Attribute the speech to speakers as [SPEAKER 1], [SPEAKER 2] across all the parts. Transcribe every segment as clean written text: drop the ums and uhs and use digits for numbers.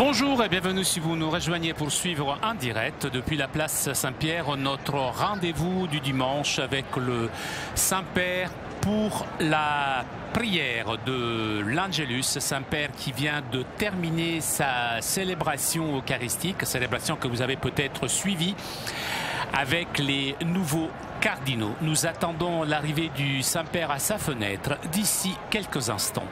[SPEAKER 1] Bonjour et bienvenue si vous nous rejoignez pour suivre en direct depuis la place Saint-Pierre notre rendez-vous du dimanche avec le Saint-Père pour la prière de l'Angelus. Saint-Père qui vient de terminer sa célébration eucharistique, célébration que vous avez peut-être suivie avec les nouveaux cardinaux. Nous attendons l'arrivée du Saint-Père à sa fenêtre d'ici quelques instants.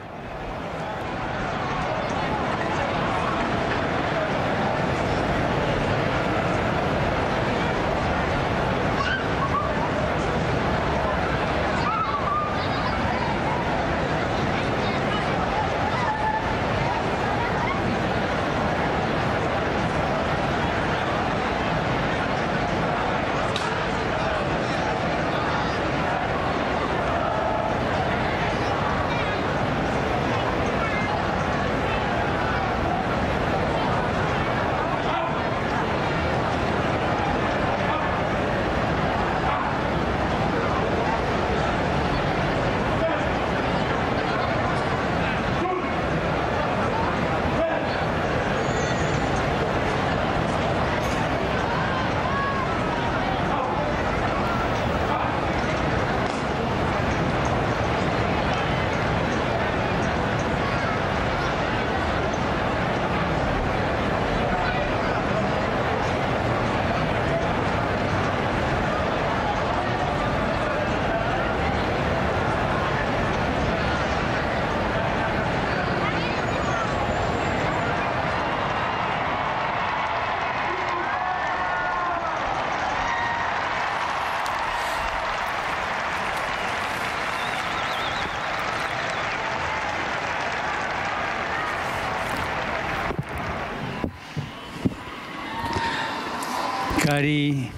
[SPEAKER 2] Cari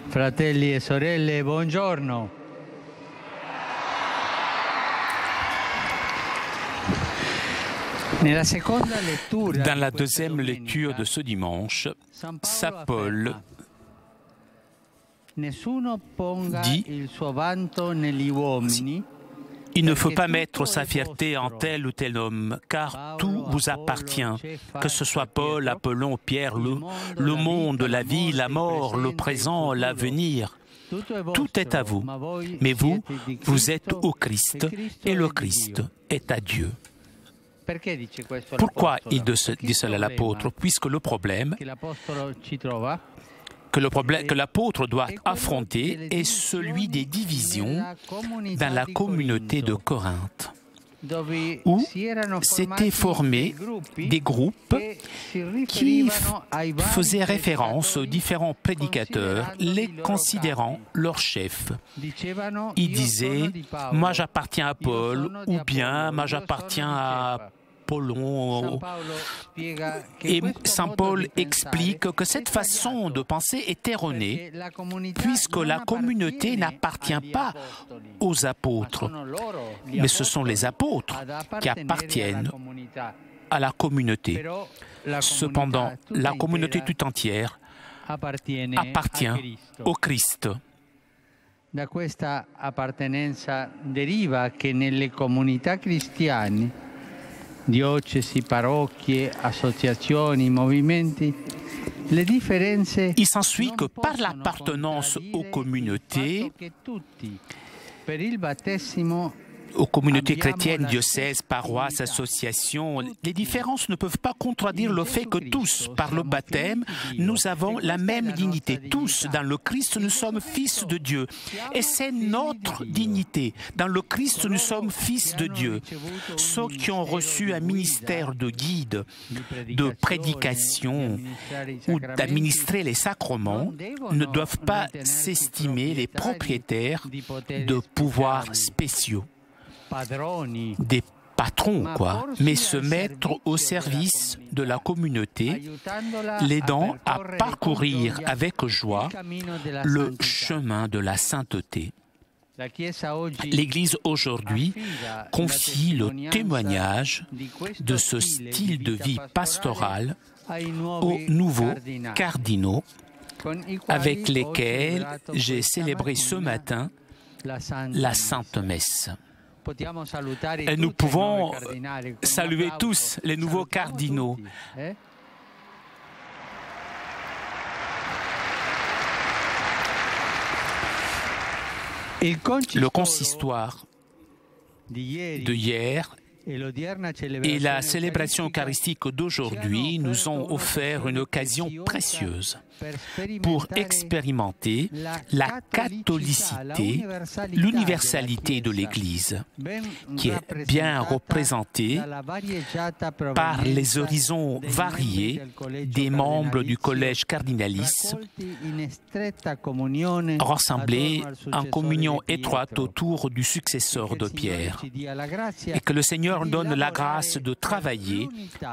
[SPEAKER 2] fratelli e sorelle, buongiorno.
[SPEAKER 1] Dans la deuxième lecture de ce dimanche, Saint Paul dit: il ne faut pas mettre sa fierté en tel ou tel homme, car tout vous appartient, que ce soit Paul, Apollon, Pierre, le monde, la vie, la mort, le présent, l'avenir. Tout est à vous, mais vous, vous êtes au Christ, et le Christ est à Dieu. Pourquoi il dit cela à l'apôtre? Puisque le problème que l'apôtre doit affronter est celui des divisions dans la communauté de Corinthe, où s'étaient formés des groupes qui faisaient référence aux différents prédicateurs, les considérant leurs chefs. Ils disaient « moi j'appartiens à Paul » ou bien « moi j'appartiens à Apollon ». Et Saint Paul explique que cette façon de penser est erronée, puisque la communauté n'appartient pas aux apôtres, mais ce sont les apôtres qui appartiennent à la communauté. Cependant, la communauté tout entière appartient au Christ.
[SPEAKER 2] Da questa appartenenza deriva che nelle comunità cristiane, diocesi, parrocchie, associazioni, movimenti, le differenze.
[SPEAKER 1] Il s'ensuit que par l'appartenance aux communautés chrétiennes, diocèses, paroisses, associations, les différences ne peuvent pas contredire le fait que tous, par le baptême, nous avons la même dignité. Tous, dans le Christ, nous sommes fils de Dieu. Et c'est notre dignité. Dans le Christ, nous sommes fils de Dieu. Ceux qui ont reçu un ministère de guide, de prédication ou d'administrer les sacrements ne doivent pas s'estimer les propriétaires de pouvoirs spéciaux, des patrons, mais se mettre au service de la communauté, l'aidant à parcourir avec joie le chemin de la sainteté. L'Église aujourd'hui confie le témoignage de ce style de vie pastoral aux nouveaux cardinaux avec lesquels j'ai célébré ce matin la Sainte Messe. Et nous pouvons saluer tous les nouveaux cardinaux Le consistoire de hier et la célébration eucharistique d'aujourd'hui nous ont offert une occasion précieuse pour expérimenter la catholicité, l'universalité de l'Église, qui est bien représentée par les horizons variés des membres du collège cardinalice, rassemblés en communion étroite autour du successeur de Pierre, et que le Seigneur donne la grâce de travailler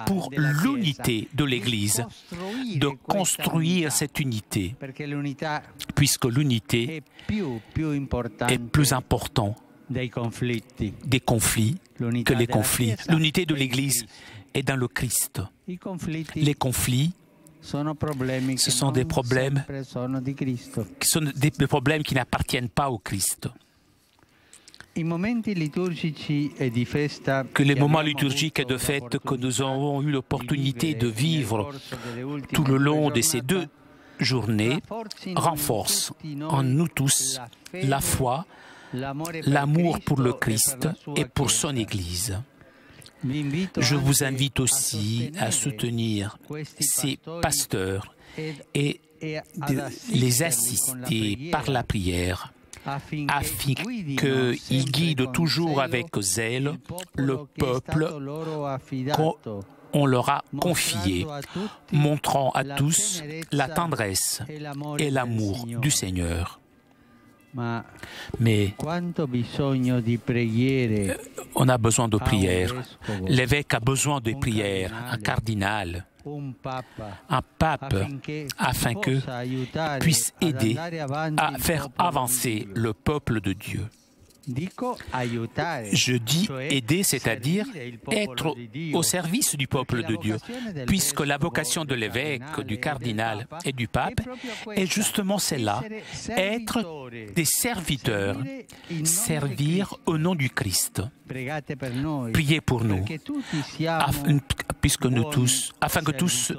[SPEAKER 1] pour l'unité de l'Église, de construire cette unité, puisque l'unité est plus importante des conflits que les conflits. L'unité de l'Église est dans le Christ. Les conflits, ce sont des problèmes qui n'appartiennent pas au Christ. Que les moments liturgiques et de fête que nous avons eu l'opportunité de vivre tout le long de ces 2 journées renforcent en nous tous la foi, l'amour pour le Christ et pour son Église. Je vous invite aussi à soutenir ces pasteurs et les assister par la prière, afin qu'ils guident toujours avec zèle le peuple qu'on leur a confié, montrant à tous la tendresse et l'amour du Seigneur. Mais on a besoin de prière. L'évêque a besoin de prière, un cardinal, un pape, afin que puisse aider à faire avancer le peuple de Dieu. Je dis aider, c'est-à-dire être au service du peuple de Dieu, puisque la vocation de l'évêque, du cardinal et du pape est justement celle-là, être des serviteurs, servir au nom du Christ. Priez pour nous, afin que tous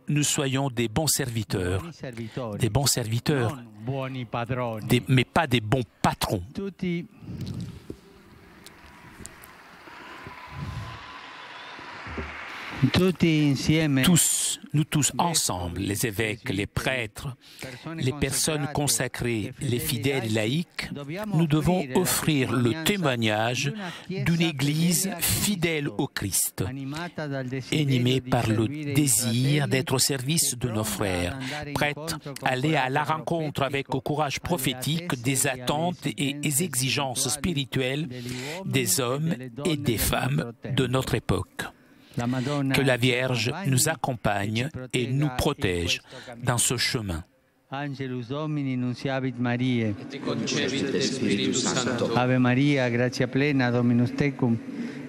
[SPEAKER 1] nous soyons des bons serviteurs, mais pas des bons patrons. Nous tous ensemble, les évêques, les prêtres, les personnes consacrées, les fidèles laïcs, nous devons offrir le témoignage d'une Église fidèle au Christ, animée par le désir d'être au service de nos frères, prête à aller à la rencontre avec au courage prophétique des attentes et des exigences spirituelles des hommes et des femmes de notre époque. Que la Vierge nous accompagne et nous protège dans ce chemin.
[SPEAKER 2] Angelus Domini nunciavit Mariae, et concepit Spiritus Sancto. Ave Maria, gratia plena, Dominus tecum,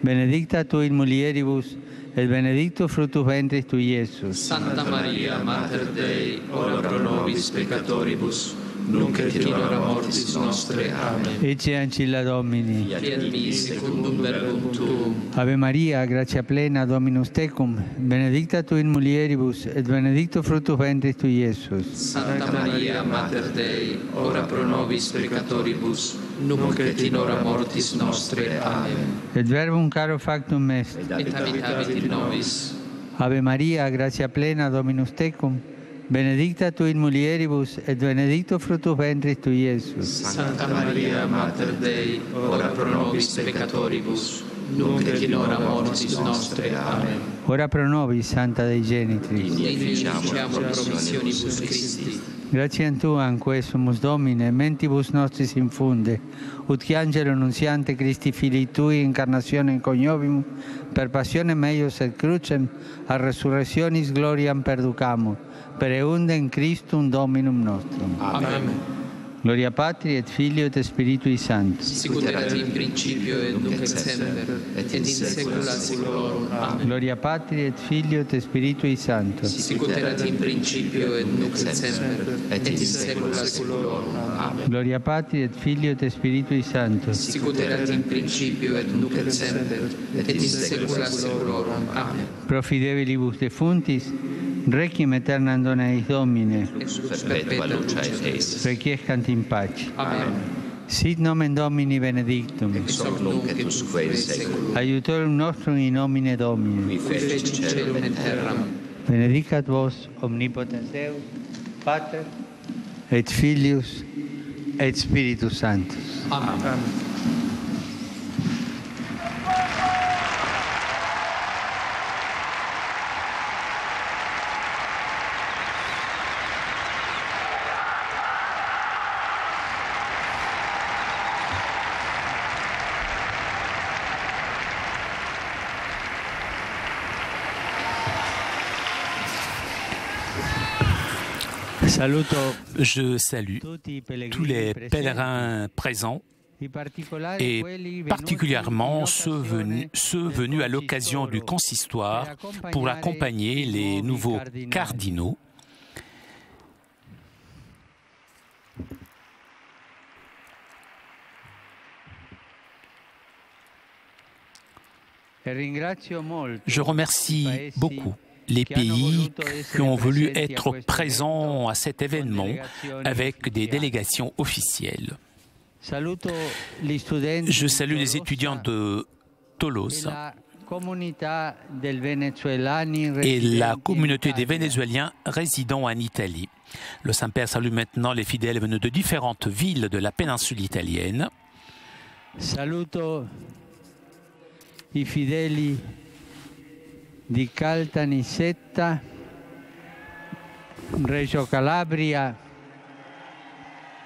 [SPEAKER 2] benedicta tu in mulieribus, et benedictus fructus ventris tui, Iesus.
[SPEAKER 3] Santa Maria, Mater Dei, ora pro nobis peccatoribus, nunc et in hora mortis nostre. Amen.
[SPEAKER 2] Ecce ancilla Domini.
[SPEAKER 3] Fiat mi secundum verbum tuum.
[SPEAKER 2] Ave Maria, gratia plena, Dominus tecum, benedicta tu in mulieribus, et benedictus fructus ventris tui, Iesus.
[SPEAKER 3] Santa Maria, Mater Dei, ora pro nobis peccatoribus, nunc et in hora mortis nostre. Amen.
[SPEAKER 2] Et verbum caro factum est.
[SPEAKER 3] Et habitavit in nobis.
[SPEAKER 2] Ave Maria, gratia plena, Dominus tecum, benedicta tu in mulieribus, et benedictus fructus ventris tui, Iesus.
[SPEAKER 3] Santa Maria, Mater Dei, ora pro nobis peccatoribus, nunc et in hora mortis nostre. Amen.
[SPEAKER 2] Ora pro nobis, Santa Dei Genitris.
[SPEAKER 3] Inficiamo promissionibus Christi.
[SPEAKER 2] Gratiam Tuam, quae sumus Domine, mentibus nostris infunde, ut qui angelo nuntiante Christi Filii Tui, incarnationem coniovimus, per passionem eius et crucem, a resurrectionis gloriam perducamur, per eundem Christum Dominum nostrum.
[SPEAKER 3] Amen.
[SPEAKER 2] Gloria Patri et Filio et Spiritui Sancti.
[SPEAKER 3] Sicut erat in principio et nunc et semper, et in saecula saeculorum. Amen.
[SPEAKER 2] Gloria Patri et Filio et Spiritui Sancti.
[SPEAKER 3] Sicut erat in principio et nunc et semper, et in saecula saeculorum. Amen.
[SPEAKER 2] Gloria Patri et Filio et Spiritui Sancti.
[SPEAKER 3] Sicut erat in principio et nunc et semper, et in saecula saeculorum. Amen.
[SPEAKER 2] Pro fidelibus defuntis, requiem aeternam dona eis Domine.
[SPEAKER 3] Ex perpetua luce eis.
[SPEAKER 2] Requiescant in pace.
[SPEAKER 3] Amen.
[SPEAKER 2] Sit nomen Domini benedictum.
[SPEAKER 3] Ex hoc nunc et usque in saeculum.
[SPEAKER 2] Aiutorium nostrum in nomine Domini.
[SPEAKER 3] Qui fecit caelum et terram.
[SPEAKER 2] Benedicat vos omnipotens Deus, Pater et Filius et Spiritus Sanctus.
[SPEAKER 3] Amen.
[SPEAKER 1] Je salue tous les pèlerins présents et particulièrement ceux venus à l'occasion du consistoire pour accompagner les nouveaux cardinaux. Je remercie beaucoup les pays qui ont voulu être présents à cet événement avec des délégations officielles. Je salue les étudiants de Tolosa et la communauté des Vénézuéliens résidant en Italie. Le Saint-Père salue maintenant les fidèles venus de différentes villes de la péninsule italienne.
[SPEAKER 2] Saluto i fidèles di Caltanissetta, Reggio Calabria,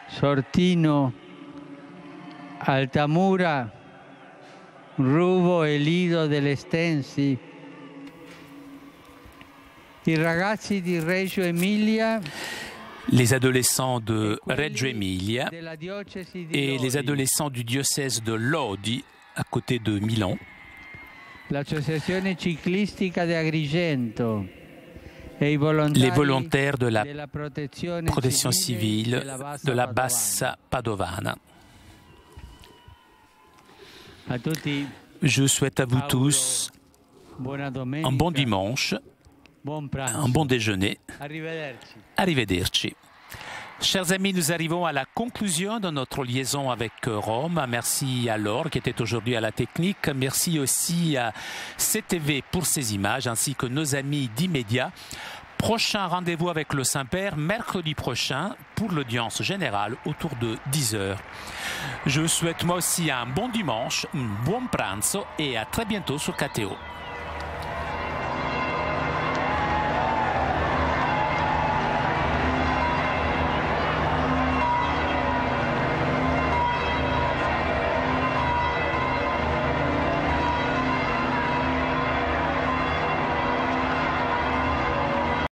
[SPEAKER 2] Sortino, Altamura, Ruvo e Lido dell'Estensi, i ragazzi di Reggio Emilia,
[SPEAKER 1] les adolescents de Reggio Emilia et les adolescents du diocèse de Lodi, à côté de Milan.
[SPEAKER 2] L'associazione ciclistica di Agrigento et
[SPEAKER 1] les volontaires de la protection civile de la Bassa Padovana. Je souhaite à vous tous un bon dimanche, un bon déjeuner. Arrivederci. Chers amis, nous arrivons à la conclusion de notre liaison avec Rome. Merci à Laure qui était aujourd'hui à la technique. Merci aussi à CTV pour ces images, ainsi que nos amis d'Immédiat. Prochain rendez-vous avec le Saint-Père, mercredi prochain, pour l'audience générale autour de 10h. Je vous souhaite moi aussi un bon dimanche, un buon pranzo et à très bientôt sur KTO.